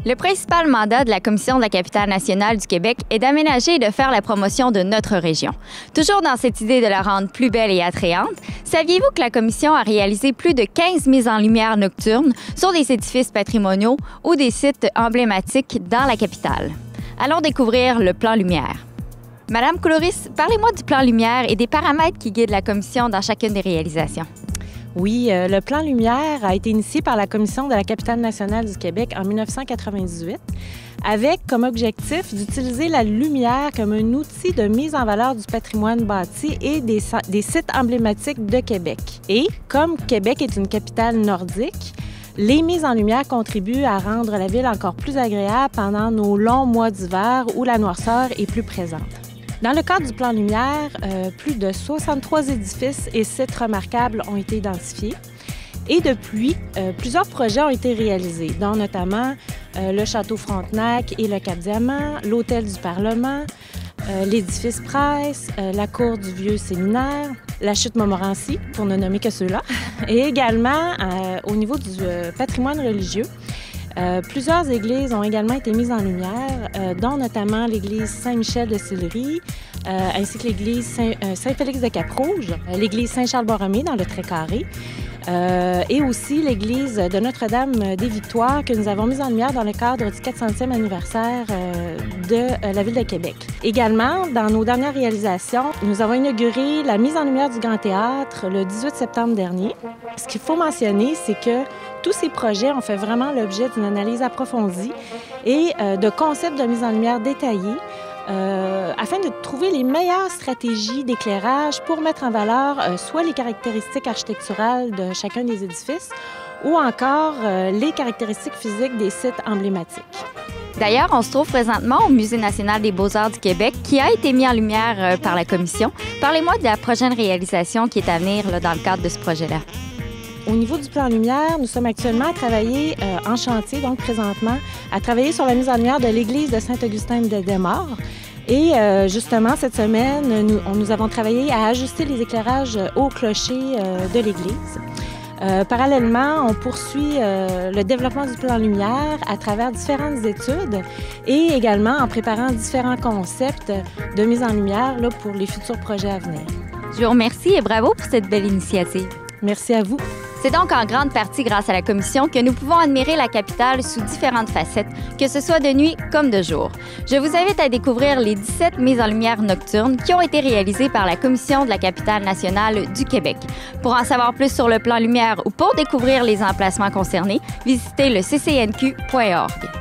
Le principal mandat de la Commission de la capitale nationale du Québec est d'aménager et de faire la promotion de notre région. Toujours dans cette idée de la rendre plus belle et attrayante, saviez-vous que la Commission a réalisé plus de 15 mises en lumière nocturnes sur des édifices patrimoniaux ou des sites emblématiques dans la capitale? Allons découvrir le plan lumière. Madame Coulouris, parlez-moi du plan lumière et des paramètres qui guident la Commission dans chacune des réalisations. Oui, le plan lumière a été initié par la Commission de la capitale nationale du Québec en 1998 avec comme objectif d'utiliser la lumière comme un outil de mise en valeur du patrimoine bâti et des sites emblématiques de Québec. Et comme Québec est une capitale nordique, les mises en lumière contribuent à rendre la ville encore plus agréable pendant nos longs mois d'hiver où la noirceur est plus présente. Dans le cadre du plan lumière, plus de 63 édifices et sites remarquables ont été identifiés. Et depuis, plusieurs projets ont été réalisés, dont notamment le Château Frontenac et le Cap-Diamant, l'Hôtel du Parlement, l'édifice Price, la cour du Vieux Séminaire, la chute Montmorency, pour ne nommer que ceux-là, et également au niveau du patrimoine religieux. Plusieurs églises ont également été mises en lumière, dont notamment l'église Saint-Michel de Sillery, ainsi que l'église Saint-Félix de Cap-Rouge, l'église Saint-Charles-Borromée dans le Trait-Carré, et aussi l'église de Notre-Dame des Victoires que nous avons mise en lumière dans le cadre du 400e anniversaire de la Ville de Québec. Également, dans nos dernières réalisations, nous avons inauguré la mise en lumière du Grand Théâtre le 18 septembre dernier. Ce qu'il faut mentionner, c'est que tous ces projets ont fait vraiment l'objet d'une analyse approfondie et de concepts de mise en lumière détaillés afin de trouver les meilleures stratégies d'éclairage pour mettre en valeur soit les caractéristiques architecturales de chacun des édifices ou encore les caractéristiques physiques des sites emblématiques. D'ailleurs, on se trouve présentement au Musée national des beaux-arts du Québec qui a été mis en lumière par la Commission. Parlez-moi de la prochaine réalisation qui est à venir dans le cadre de ce projet-là. Au niveau du plan lumière, nous sommes actuellement à travailler en chantier, donc présentement, à travailler sur la mise en lumière de l'église de Saint-Augustin de Desmaures. Et justement, cette semaine, nous avons travaillé à ajuster les éclairages au clocher de l'église. Parallèlement, on poursuit le développement du plan lumière à travers différentes études et également en préparant différents concepts de mise en lumière là, pour les futurs projets à venir. Je vous remercie et bravo pour cette belle initiative. Merci à vous. C'est donc en grande partie grâce à la Commission que nous pouvons admirer la capitale sous différentes facettes, que ce soit de nuit comme de jour. Je vous invite à découvrir les 17 mises en lumière nocturnes qui ont été réalisées par la Commission de la capitale nationale du Québec. Pour en savoir plus sur le plan lumière ou pour découvrir les emplacements concernés, visitez le ccnq.org.